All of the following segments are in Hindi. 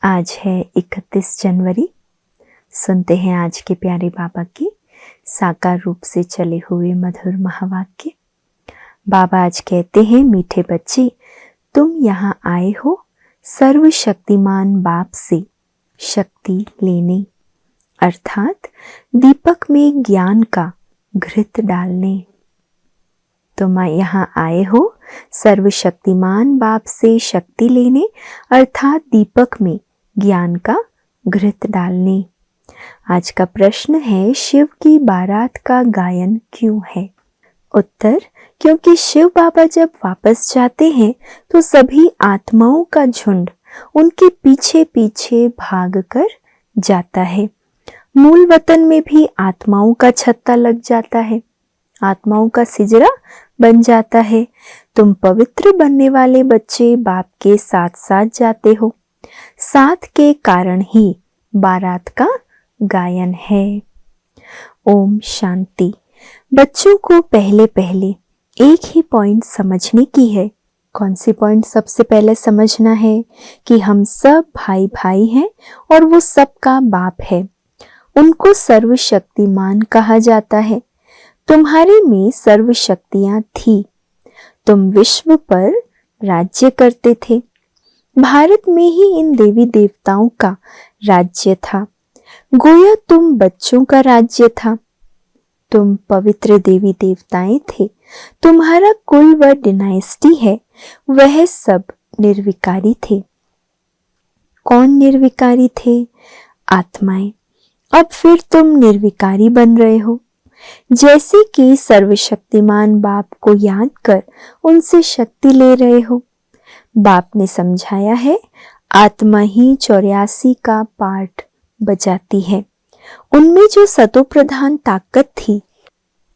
आज है 31 जनवरी। सुनते हैं आज के प्यारे बाबा के साकार रूप से चले हुए मधुर महावाक्य। बाबा आज कहते हैं, मीठे बच्चे, तुम यहाँ आए हो सर्वशक्तिमान बाप से शक्ति लेने, अर्थात दीपक में ज्ञान का घृत डालने। तुम यहाँ आए हो सर्वशक्तिमान बाप से शक्ति लेने, अर्थात दीपक में ज्ञान का घृत डालने। आज का प्रश्न है, शिव की बारात का गायन क्यों है? उत्तर, क्योंकि शिव बाबा जब वापस जाते हैं तो सभी आत्माओं का झुंड उनके पीछे पीछे भागकर जाता है। मूल वतन में भी आत्माओं का छत्ता लग जाता है, आत्माओं का सिजरा बन जाता है। तुम पवित्र बनने वाले बच्चे बाप के साथ साथ जाते हो, साथ के कारण ही बारात का गायन है। ओम शांति। बच्चों को पहले पहले एक ही पॉइंट समझने की है। कौन सी पॉइंट सबसे पहले समझना है? कि हम सब भाई भाई हैं और वो सबका बाप है। उनको सर्वशक्तिमान कहा जाता है। तुम्हारे में सर्व शक्तियां थी। तुम विश्व पर राज्य करते थे। भारत में ही इन देवी देवताओं का राज्य था। गोया तुम बच्चों का राज्य था। तुम पवित्र देवी देवताएं थे। तुम्हारा कुल व डिनाइस्टी है, वह सब निर्विकारी थे। कौन निर्विकारी थे? आत्माएं। अब फिर तुम निर्विकारी बन रहे हो। जैसे कि सर्वशक्तिमान बाप को याद कर उनसे शक्ति ले रहे हो। बाप ने समझाया है, आत्मा ही 84 का पार्ट बजाती है। उनमें जो सतो प्रधान ताकत थी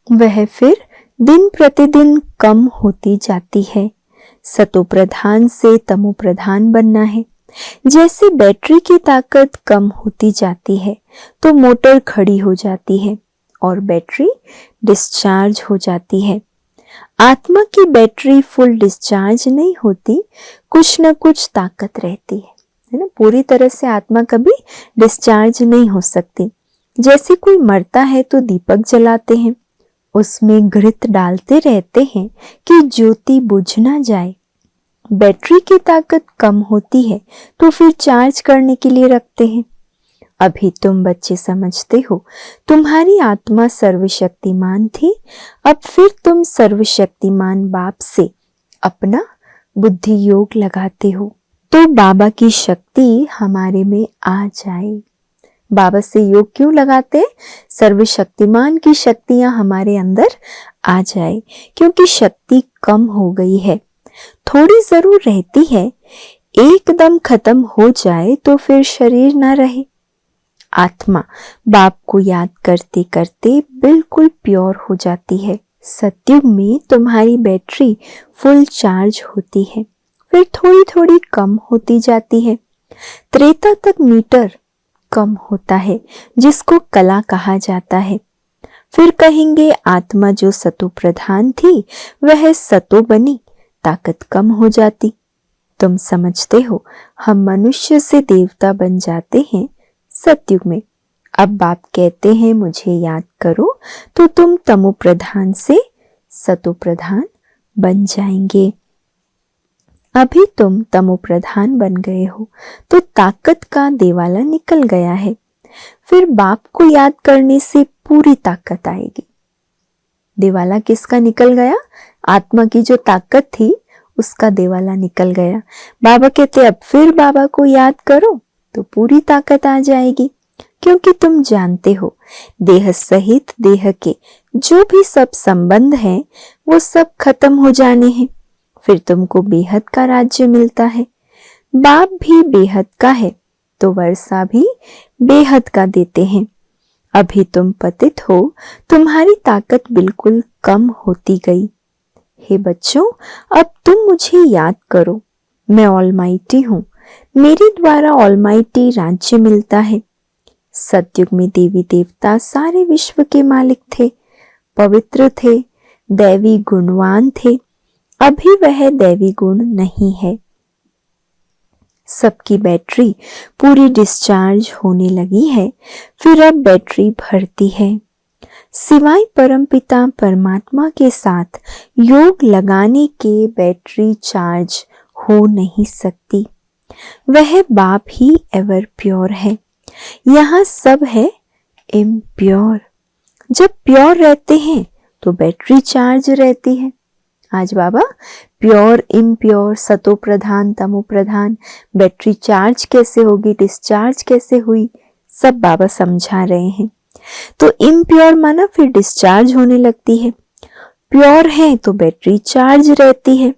वह फिर दिन प्रतिदिन कम होती जाती है। सतो प्रधान से तमो प्रधान बनना है। जैसे बैटरी की ताकत कम होती जाती है तो मोटर खड़ी हो जाती है और बैटरी डिस्चार्ज हो जाती है। आत्मा की बैटरी फुल डिस्चार्ज नहीं होती, कुछ न कुछ ताकत रहती है ना। पूरी तरह से आत्मा कभी डिस्चार्ज नहीं हो सकती। जैसे कोई मरता है तो दीपक जलाते हैं, उसमें घृत डालते रहते हैं कि ज्योति बुझ ना जाए। बैटरी की ताकत कम होती है तो फिर चार्ज करने के लिए रखते हैं। अभी तुम बच्चे समझते हो, तुम्हारी आत्मा सर्वशक्तिमान थी। अब फिर तुम सर्वशक्तिमान बाप से अपना बुद्धि योग लगाते हो तो बाबा की शक्ति हमारे में आ जाए। बाबा से योग क्यों लगाते? सर्वशक्तिमान की शक्तियां हमारे अंदर आ जाए, क्योंकि शक्ति कम हो गई है। थोड़ी जरूर रहती है, एकदम खत्म हो जाए तो फिर शरीर ना रहे। आत्मा बाप को याद करते करते बिल्कुल प्योर हो जाती है। सतयुग में तुम्हारी बैटरी फुल चार्ज होती है, फिर थोड़ी थोड़ी कम होती जाती है। त्रेता तक मीटर कम होता है, जिसको कला कहा जाता है। फिर कहेंगे आत्मा जो सतो प्रधान थी वह सतो बनी, ताकत कम हो जाती। तुम समझते हो, हम मनुष्य से देवता बन जाते हैं सतयुग में। अब बाप कहते हैं, मुझे याद करो तो तुम तमो प्रधान से सतो प्रधान बन जाएंगे। अभी तुम तमो प्रधान बन गए हो तो ताकत का देवाला निकल गया है। फिर बाप को याद करने से पूरी ताकत आएगी। देवाला किसका निकल गया? आत्मा की जो ताकत थी उसका देवाला निकल गया। बाबा कहते अब फिर बाबा को याद करो तो पूरी ताकत आ जाएगी, क्योंकि तुम जानते हो देह सहित देह के जो भी सब संबंध हैं वो सब खत्म हो जाने हैं। फिर तुमको बेहद का राज्य मिलता है। बाप भी बेहद का है तो वर्षा भी बेहद का देते हैं। अभी तुम पतित हो, तुम्हारी ताकत बिल्कुल कम होती गई। हे बच्चों, अब तुम मुझे याद करो, मैं ऑलमाइटी हूँ। मेरे द्वारा ऑलमाइटी राज्य मिलता है। सतयुग में देवी देवता सारे विश्व के मालिक थे, पवित्र थे, दैवी गुणवान थे। अभी वह दैवी गुण नहीं है। सबकी बैटरी पूरी डिस्चार्ज होने लगी है, फिर अब बैटरी भरती है। सिवाय परमपिता परमात्मा के साथ योग लगाने के बैटरी चार्ज हो नहीं सकती। वह बाप ही एवर प्योर है। यहाँ सब है इम्प्योर। जब प्योर रहते हैं तो बैटरी चार्ज रहती है। आज बाबा प्योर इम्प्योर, सतो प्रधान तमो प्रधान, बैटरी चार्ज कैसे होगी, डिस्चार्ज कैसे हुई, सब बाबा समझा रहे हैं। तो इम्प्योर माना फिर डिस्चार्ज होने लगती है, प्योर है तो बैटरी चार्ज रहती है।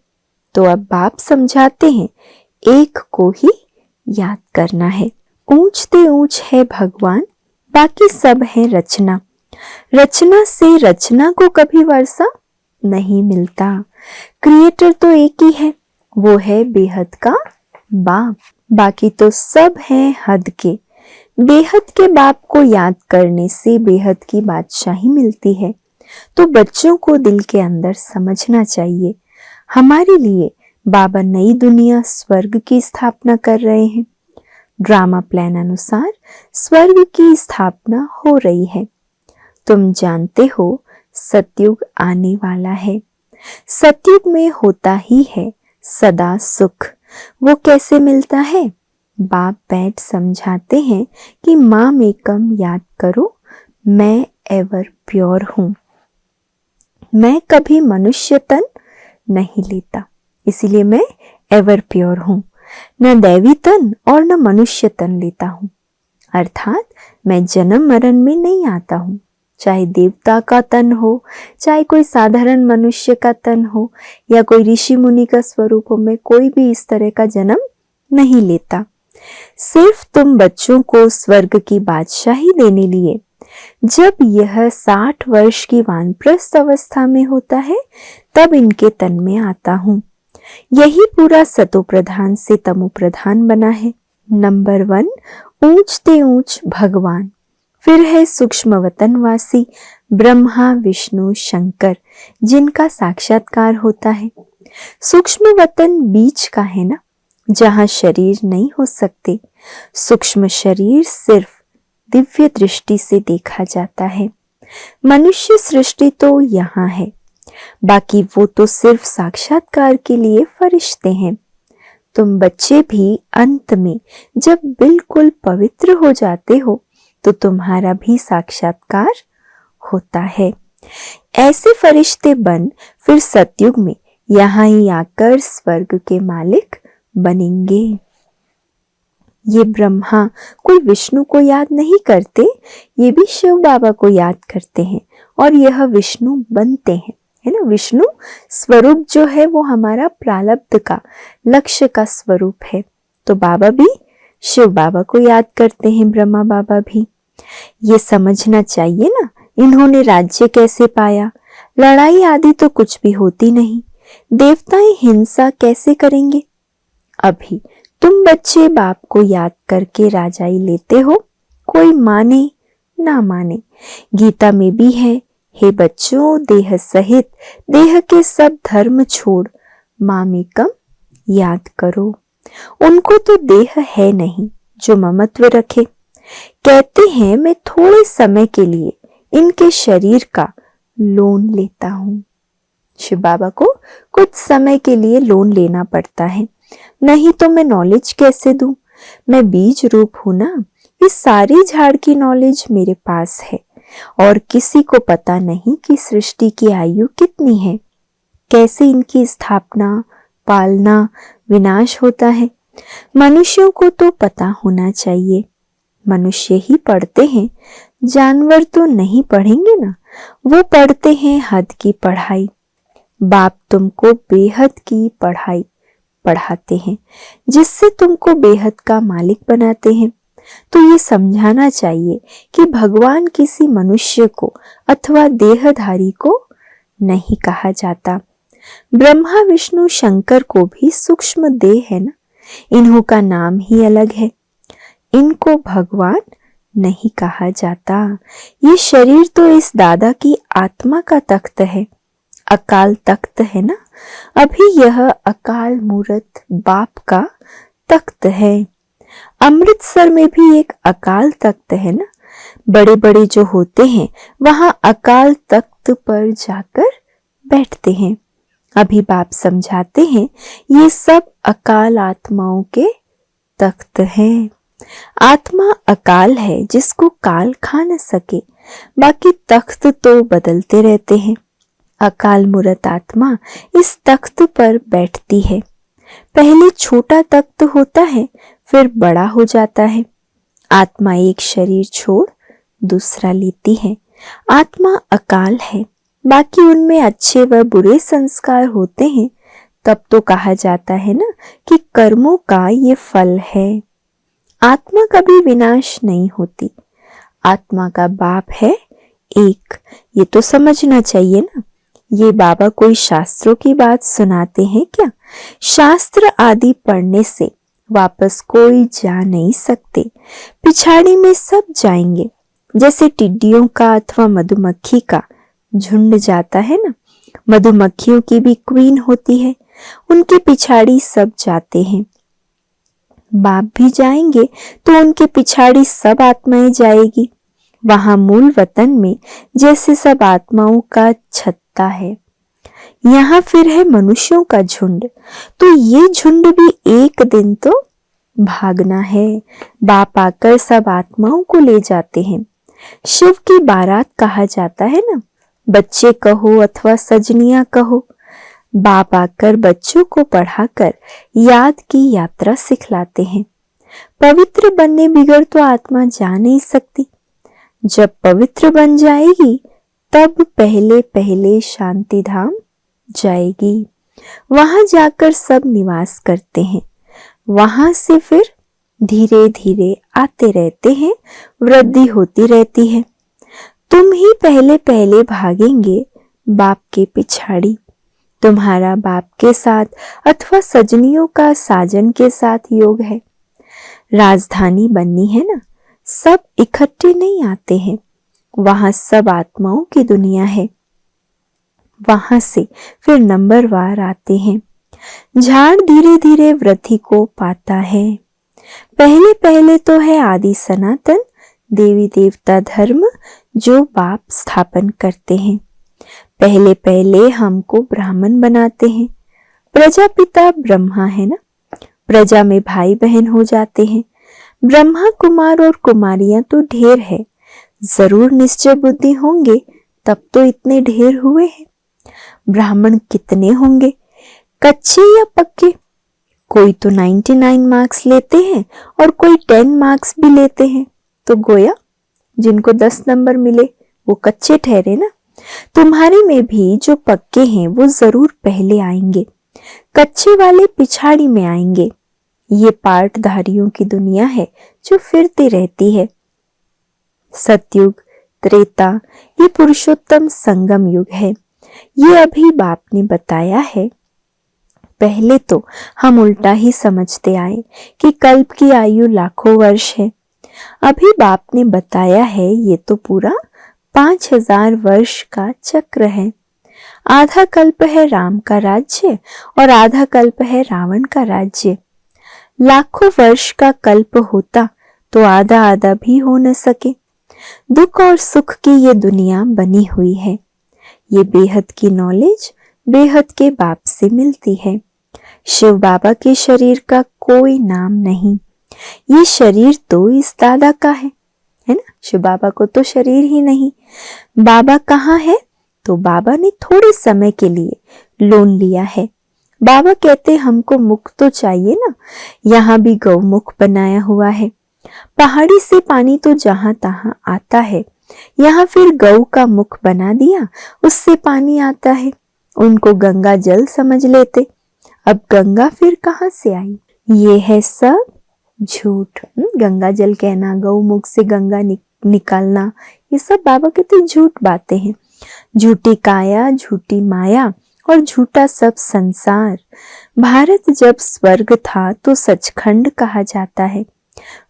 तो अब बाप समझाते हैं एक को ही याद करना है। ऊंचते ऊंच है भगवान, बाकी सब है रचना। रचना से रचना को कभी वर्षा नहीं मिलता। क्रिएटर तो एक ही है, वो है बेहद का बाप। बाकी तो सब है हद के। बेहद के बाप को याद करने से बेहद की बादशाही मिलती है। तो बच्चों को दिल के अंदर समझना चाहिए, हमारे लिए बाबा नई दुनिया स्वर्ग की स्थापना कर रहे हैं। ड्रामा प्लान अनुसार स्वर्ग की स्थापना हो रही है। तुम जानते हो सतयुग आने वाला है। सतयुग में होता ही है सदा सुख। वो कैसे मिलता है? बाप बैठ समझाते हैं कि माँ में कम याद करो, मैं एवर प्योर हूँ। मैं कभी मनुष्य तन नहीं लेता, इसीलिए मैं एवर प्योर हूँ। न दैवी तन और न मनुष्य तन लेता हूँ, अर्थात मैं जन्म मरण में नहीं आता हूँ। चाहे देवता का तन हो, चाहे कोई साधारण मनुष्य का तन हो, या कोई ऋषि मुनि का स्वरूप हो, मैं कोई भी इस तरह का जन्म नहीं लेता। सिर्फ तुम बच्चों को स्वर्ग की बादशाही देने लिए जब यह 60 वर्ष की वानप्रस्थ अवस्था में होता है, तब इनके तन में आता हूँ। यही पूरा सतो प्रधान से तमो प्रधान बना है। नंबर 1 ऊंचते ऊंच भगवान, फिर है सूक्ष्म वतनवासी ब्रह्मा विष्णु शंकर, जिनका साक्षात्कार होता है। सूक्ष्म वतन बीच का है ना, जहां शरीर नहीं हो सकते। सूक्ष्म शरीर सिर्फ दिव्य दृष्टि से देखा जाता है। मनुष्य सृष्टि तो यहाँ है, बाकी वो तो सिर्फ साक्षात्कार के लिए फरिश्ते हैं। तुम बच्चे भी अंत में जब बिल्कुल पवित्र हो जाते हो तो तुम्हारा भी साक्षात्कार होता है। ऐसे फरिश्ते बन फिर सतयुग में यहाँ ही आकर स्वर्ग के मालिक बनेंगे। ये ब्रह्मा कोई विष्णु को याद नहीं करते, ये भी शिव बाबा को याद करते हैं और यह विष्णु बनते हैं, है ना। विष्णु स्वरूप जो है वो हमारा प्रारब्ध का, लक्ष्य का स्वरूप है। तो बाबा भी शिव बाबा को याद करते हैं, ब्रह्मा बाबा भी। ये समझना चाहिए ना, इन्होंने राज्य कैसे पाया। लड़ाई आदि तो कुछ भी होती नहीं, देवताएं हिंसा कैसे करेंगे। अभी तुम बच्चे बाप को याद करके राजाई लेते हो, कोई माने ना माने। गीता में भी है, हे बच्चों देह सहित देह के सब धर्म छोड़ माँ में कम याद करो। उनको तो देह है नहीं जो ममत्व रखे। कहते हैं मैं थोड़े समय के लिए इनके शरीर का लोन लेता हूँ। शिव बाबा को कुछ समय के लिए लोन लेना पड़ता है, नहीं तो मैं नॉलेज कैसे दूं। मैं बीज रूप हूं ना, इस सारी झाड़ की नॉलेज मेरे पास है और किसी को पता नहीं कि सृष्टि की आयु कितनी है, कैसे इनकी स्थापना, पालना, विनाश होता है। मनुष्यों को तो पता होना चाहिए। मनुष्य ही पढ़ते हैं, जानवर तो नहीं पढ़ेंगे ना, वो पढ़ते हैं हद की पढ़ाई। बाप तुमको बेहद की पढ़ाई पढ़ाते हैं, जिससे तुमको बेहद का मालिक बनाते हैं। तो ये समझाना चाहिए कि भगवान किसी मनुष्य को अथवा देहधारी को नहीं कहा जाता। ब्रह्मा विष्णु शंकर को भी सूक्ष्म देह है ना, इन्हों का नाम ही अलग है। इनको भगवान नहीं कहा जाता। ये शरीर तो इस दादा की आत्मा का तख्त है, अकाल तख्त है ना। अभी यह अकाल मूर्त बाप का तख्त है। अमृतसर में भी एक अकाल तख्त है ना, बड़े बड़े जो होते हैं वहां अकाल तख्त पर जाकर बैठते हैं। अभी बाप समझाते हैं ये सब अकाल आत्माओं के तख्त हैं। आत्मा अकाल है जिसको काल खा न सके, बाकी तख्त तो बदलते रहते हैं। अकाल मूरत आत्मा इस तख्त पर बैठती है। पहले छोटा तख्त होता है, फिर बड़ा हो जाता है। आत्मा एक शरीर छोड़ दूसरा लेती है। आत्मा अकाल है, बाकी उनमें अच्छे व बुरे संस्कार होते हैं। तब तो कहा जाता है ना कि कर्मों का ये फल है। आत्मा कभी विनाश नहीं होती। आत्मा का बाप है एक, ये तो समझना चाहिए ना। ये बाबा कोई शास्त्रों की बात सुनाते हैं क्या? शास्त्र आदि पढ़ने से वापस कोई जा नहीं सकते, पिछाड़ी में सब जाएंगे। जैसे टिड्डियों का अथवा मधुमक्खी का झुंड जाता है ना, मधुमक्खियों की भी क्वीन होती है, उनके पिछाड़ी सब जाते हैं। बाप भी जाएंगे तो उनके पिछाड़ी सब आत्माएं जाएगी। वहां मूल वतन में जैसे सब आत्माओं का छत्ता है, यहाँ फिर है मनुष्यों का झुंड। तो ये झुंड भी एक दिन तो भागना है। बाप आकर सब आत्माओं को ले जाते हैं। शिव की बारात कहा जाता है ना, बच्चे कहो अथवा सजनियां कहो। बाप आकर बच्चों को पढ़ाकर याद की यात्रा सिखलाते हैं। पवित्र बनने बिगड़ तो आत्मा जा नहीं सकती। जब पवित्र बन जाएगी तब पहले पहले शांति धाम जाएगी। वहां जाकर सब निवास करते हैं। वहां से फिर धीरे धीरे आते रहते हैं, वृद्धि होती रहती है। तुम ही पहले पहले भागेंगे बाप के पिछाड़ी। तुम्हारा बाप के साथ अथवा सजनियों का साजन के साथ योग है। राजधानी बननी है ना, सब इकट्ठे नहीं आते हैं। वहां सब आत्माओं की दुनिया है। वहां से फिर नंबरवार आते हैं। झाड़ धीरे धीरे वृद्धि को पाता है। पहले पहले तो है आदि सनातन देवी देवता धर्म जो बाप स्थापन करते हैं। पहले पहले हमको ब्राह्मण बनाते हैं। प्रजापिता ब्रह्मा है ना, प्रजा में भाई बहन हो जाते हैं। ब्रह्मा कुमार और कुमारियां तो ढेर है, जरूर निश्चय बुद्धि होंगे तब तो इतने ढेर हुए हैं। ब्राह्मण कितने होंगे, कच्चे या पक्के? कोई तो 99 मार्क्स लेते हैं और कोई 10 मार्क्स भी लेते हैं। तो गोया जिनको 10 नंबर मिले वो कच्चे ठहरे ना। तुम्हारे में भी जो पक्के हैं वो जरूर पहले आएंगे, कच्चे वाले पिछाड़ी में आएंगे। ये पार्टधारियों की दुनिया है जो फिरती रहती है। सतयुग, त्रेता, ये पुरुषोत्तम संगम युग है। ये अभी बाप ने बताया है। पहले तो हम उल्टा ही समझते आए कि कल्प की आयु लाखों वर्ष है। अभी बाप ने बताया है ये तो पूरा 5000 वर्ष का चक्र है। आधा कल्प है राम का राज्य और आधा कल्प है रावण का राज्य। लाखों वर्ष का कल्प होता तो आधा आधा भी हो न सके। दुख और सुख की ये दुनिया बनी हुई है। ये बेहद की नॉलेज बेहद के बाप से मिलती है। शिव बाबा के शरीर का कोई नाम नहीं। ये शरीर तो इस दादा का है ना। शिव बाबा को तो शरीर ही नहीं। बाबा कहाँ है? तो बाबा ने थोड़े समय के लिए लोन लिया है। बाबा कहते हमको मुख तो चाहिए ना, यहाँ भी गौमुख बनाया हुआ है। पहाड़ी से पानी तो जहां तहां आता है, यहाँ फिर गौ का मुख बना दिया, उससे पानी आता है। उनको गंगा जल समझ लेते। अब गंगा फिर कहाँ से आई? ये है सब झूठ। गंगा जल कहना, गौ मुख से गंगा निकालना, ये सब बाबा कहते झूठ बातें हैं। झूठी काया, झूठी माया और झूठा सब संसार। भारत जब स्वर्ग था तो सचखंड कहा जाता है।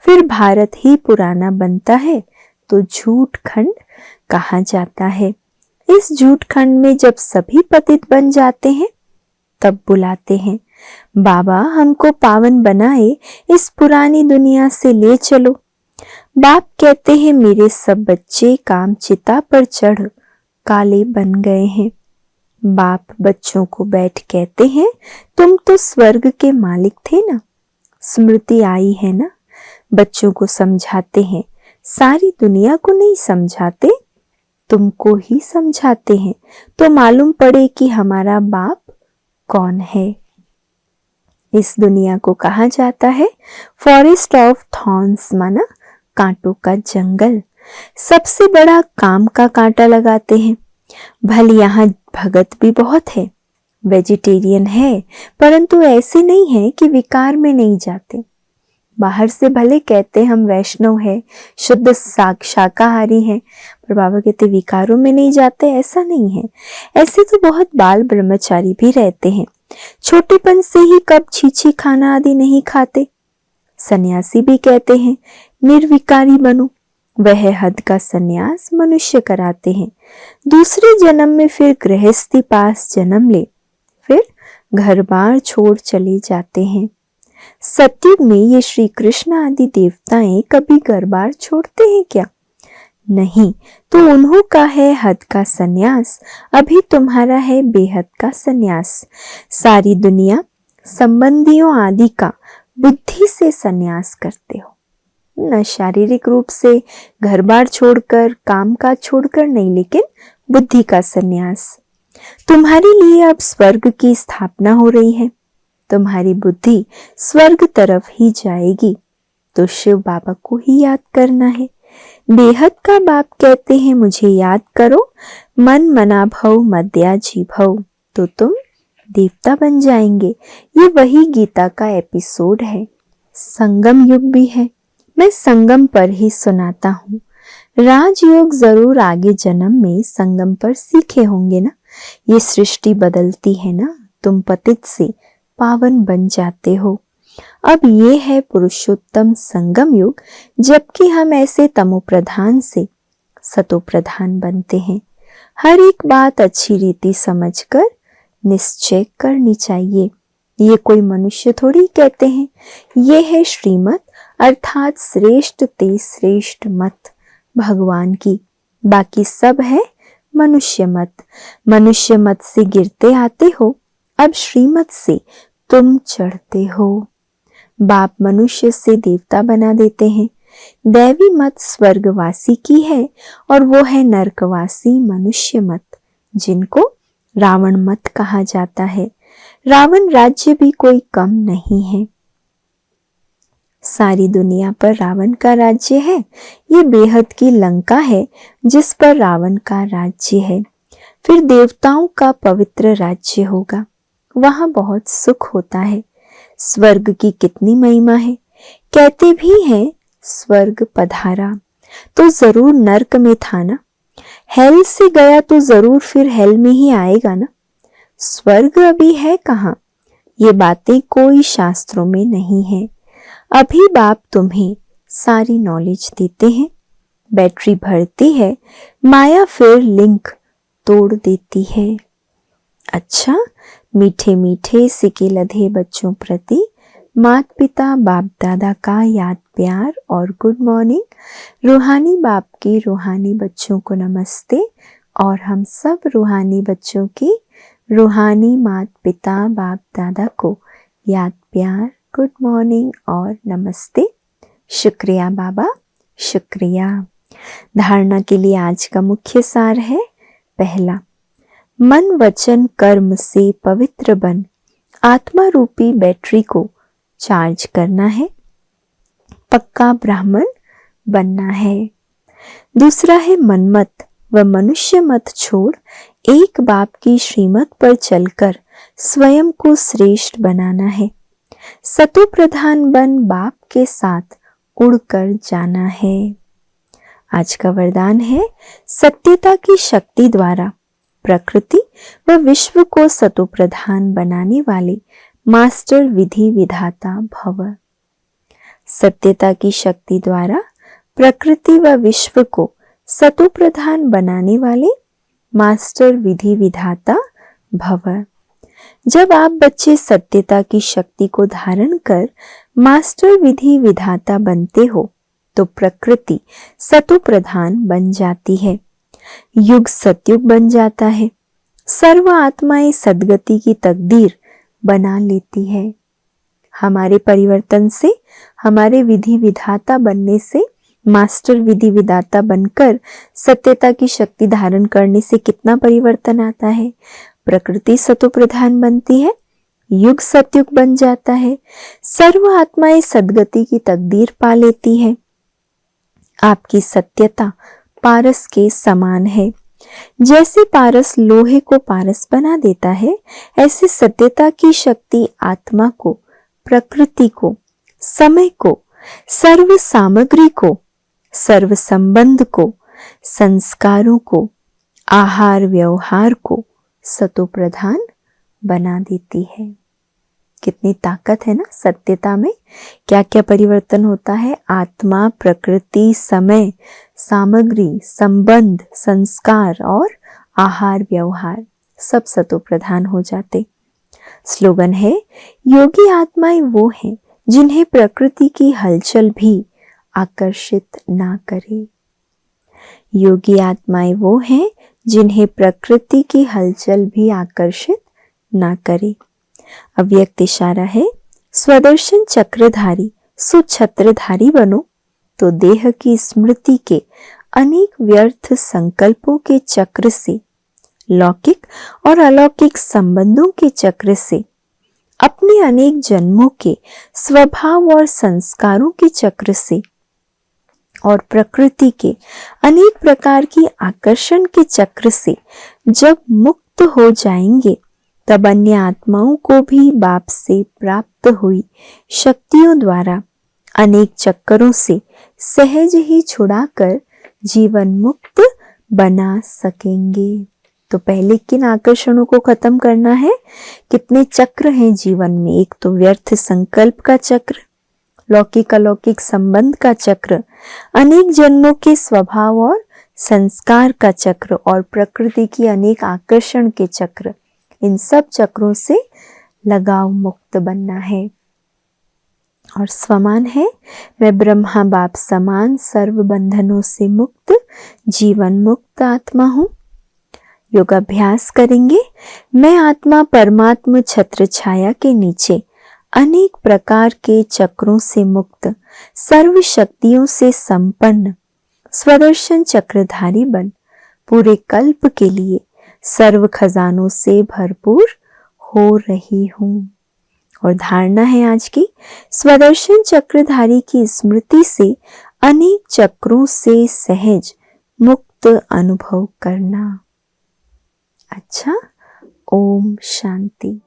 फिर भारत ही पुराना बनता है तो झूठ खंड कहा जाता है। इस झूठ खंड में जब सभी पतित बन जाते हैं तब बुलाते हैं बाबा हमको पावन बनाए, इस पुरानी दुनिया से ले चलो। बाप कहते हैं मेरे सब बच्चे काम चिता पर चढ़ काले बन गए हैं। बाप बच्चों को बैठ कहते हैं तुम तो स्वर्ग के मालिक थे ना, स्मृति आई है ना। बच्चों को समझाते हैं, सारी दुनिया को नहीं समझाते, तुमको ही समझाते हैं, तो मालूम पड़े कि हमारा बाप कौन है। इस दुनिया को कहा जाता है फॉरेस्ट ऑफ थॉर्न्स, माना कांटों का जंगल। सबसे बड़ा काम का कांटा लगाते हैं। भले यहाँ भगत भी बहुत है, वेजिटेरियन है, परंतु ऐसे नहीं है कि विकार में नहीं जाते। बाहर से भले कहते हम वैष्णव है, शुद्ध शाकाहारी हैं, पर बाबा कहते विकारों में नहीं जाते, ऐसा नहीं है। ऐसे तो बहुत बाल ब्रह्मचारी भी रहते हैं, छोटेपन से ही कब छीछी खाना आदि नहीं खाते। सन्यासी भी कहते हैं निर्विकारी बनो, वह हद का सन्यास मनुष्य कराते हैं। दूसरे जन्म में फिर गृहस्थी पास जन्म ले, फिर घर बार छोड़ चले जाते हैं। सतयुग में ये श्री कृष्ण आदि देवताएं कभी घर बार छोड़ते हैं क्या? नहीं, तो उन्हों का है हद का सन्यास, अभी तुम्हारा है बेहद का सन्यास। सारी दुनिया संबंधियों आदि का बुद्धि से सन्यास करते हो, न शारीरिक रूप से घर बार छोड़कर काम काज छोड़कर नहीं, लेकिन बुद्धि का सन्यास। तुम्हारे लिए अब स्वर्ग की स्थापना हो रही है, तुम्हारी बुद्धि स्वर्ग तरफ ही जाएगी, तो शिव बाबा को ही याद करना है। बेहद का बाप कहते हैं मुझे याद करो, मन मना भव मद्या जी भव, तो तुम देवता बन जाएंगे। ये वही गीता का एपिसोड है। संगम युग भी है, मैं संगम पर ही सुनाता हूँ। राजयोग जरूर आगे जन्म में संगम पर सीखे होंगे ना। ये सृष्टि बदलती है ना, तुम पतित से पावन बन जाते हो। अब ये है पुरुषोत्तम संगम युग, जबकि हम ऐसे तमो प्रधान से सतो प्रधान बनते हैं। हर एक बात अच्छी रीति समझकर निश्चय करनी चाहिए। ये कोई मनुष्य थोड़ी कहते हैं, ये है श्रीमत अर्थात श्रेष्ठ ते श्रेष्ठ मत भगवान की, बाकी सब है मनुष्य मत। मनुष्य मत से गिरते आते हो, अब श्रीमत से तुम चढ़ते हो। बाप मनुष्य से देवता बना देते हैं। दैवी मत स्वर्गवासी की है और वो है नरकवासी मनुष्य मत, जिनको रावण मत कहा जाता है। रावण राज्य भी कोई कम नहीं है। सारी दुनिया पर रावण का राज्य है। ये बेहद की लंका है जिस पर रावण का राज्य है। फिर देवताओं का पवित्र राज्य होगा, वहां बहुत सुख होता है। स्वर्ग की कितनी महिमा है। कहते भी हैं स्वर्ग पधारा, तो जरूर नर्क में था ना। हेल से गया तो जरूर फिर हेल में ही आएगा ना। स्वर्ग अभी है कहाँ, ये बातें कोई शास्त्रों में नहीं है। अभी बाप तुम्हें सारी नॉलेज देते हैं। बैटरी भरती है, माया फिर लिंक तोड़ देती है। अच्छा, मीठे मीठे सिके लधे बच्चों प्रति मात पिता बाप दादा का याद प्यार और गुड मॉर्निंग। रूहानी बाप की रूहानी बच्चों को नमस्ते, और हम सब रूहानी बच्चों की रूहानी मात पिता बाप दादा को याद प्यार, गुड मॉर्निंग और नमस्ते। शुक्रिया बाबा, शुक्रिया। धारणा के लिए आज का मुख्य सार है, पहला, मन वचन कर्म से पवित्र बन आत्मा रूपी बैटरी को चार्ज करना है, पक्का ब्राह्मण बनना है। दूसरा है मनमत व मनुष्य मत छोड़ एक बाप की श्रीमत पर चलकर स्वयं को श्रेष्ठ बनाना है। सतो प्रधान बन बाप के साथ उड़कर जाना है। आज का वरदान है, सत्यता की शक्ति द्वारा प्रकृति व विश्व को सतो प्रधान बनाने वाले मास्टर विधि विधाता भव। सत्यता की शक्ति द्वारा प्रकृति व विश्व को सतो प्रधान बनाने वाले मास्टर विधि विधाता भव। जब आप बच्चे सत्यता की शक्ति को धारण कर मास्टर विधि विधाता बनते हो तो प्रकृति सतो प्रधान बन जाती है, युग सतयुग बन जाता है, सर्व आत्माएं सद्गति की तकदीर बना लेती है। हमारे परिवर्तन से, हमारे विधि विधाता बनने से, मास्टर विधि विधाता बनकर सत्यता की शक्ति धारण करने से कितना परिवर्तन आता है। प्रकृति सतो प्रधान बनती है, युग सतयुग बन जाता है, सर्व आत्माएं सद्गति की तकदीर पा लेती है। आपकी सत्यता पारस के समान है। जैसे पारस लोहे को पारस बना देता है, ऐसे सत्यता की शक्ति आत्मा को, प्रकृति को, समय को, सर्व सामग्री को, सर्व संबंध को, संस्कारों को, आहार व्यवहार को सतो प्रधान बना देती है। कितनी ताकत है ना सत्यता में। क्या क्या परिवर्तन होता है। आत्मा, प्रकृति, समय, सामग्री, संबंध, संस्कार और आहार व्यवहार सब सतो प्रधान हो जाते। स्लोगन है, योगी आत्माएं वो हैं जिन्हें प्रकृति की हलचल भी आकर्षित ना करे। योगी आत्माएं वो हैं जिन्हें प्रकृति की हलचल भी आकर्षित ना करे। अव्यक्त इशारा है, स्वदर्शन चक्रधारी सुछत्रधारी बनो तो देह की स्मृति के अनेक व्यर्थ संकल्पों के चक्र से, लौकिक और अलौकिक संबंधों के चक्र से, अपने अनेक जन्मों के स्वभाव और संस्कारों के चक्र से और प्रकृति के अनेक प्रकार की आकर्षण के चक्र से जब मुक्त हो जाएंगे, तब अन्य आत्माओं को भी बाप से प्राप्त हुई शक्तियों द्वारा अनेक चक्करों से सहज ही छुड़ाकर जीवन मुक्त बना सकेंगे। तो पहले किन आकर्षणों को खत्म करना है। कितने चक्र हैं जीवन में। एक तो व्यर्थ संकल्प का चक्र, लौकिक अलौकिक संबंध का चक्र, अनेक जन्मों के स्वभाव और संस्कार का चक्र और प्रकृति की अनेक आकर्षण के चक्र। इन सब चक्रों से लगाव मुक्त बनना है। और स्वमान है, मैं ब्रह्मा बाप समान सर्व बंधनों से मुक्त जीवन मुक्त आत्मा हूँ। योगाभ्यास करेंगे। मैं आत्मा परमात्मा छत्र छाया के नीचे अनेक प्रकार के चक्रों से मुक्त, सर्व शक्तियों से संपन्न, स्वदर्शन चक्रधारी बन पूरे कल्प के लिए सर्व खजानों से भरपूर हो रही हूँ। और धारणा है आज की, स्वदर्शन चक्रधारी की स्मृति से अनेक चक्रों से सहज मुक्त अनुभव करना। अच्छा, ओम शांति।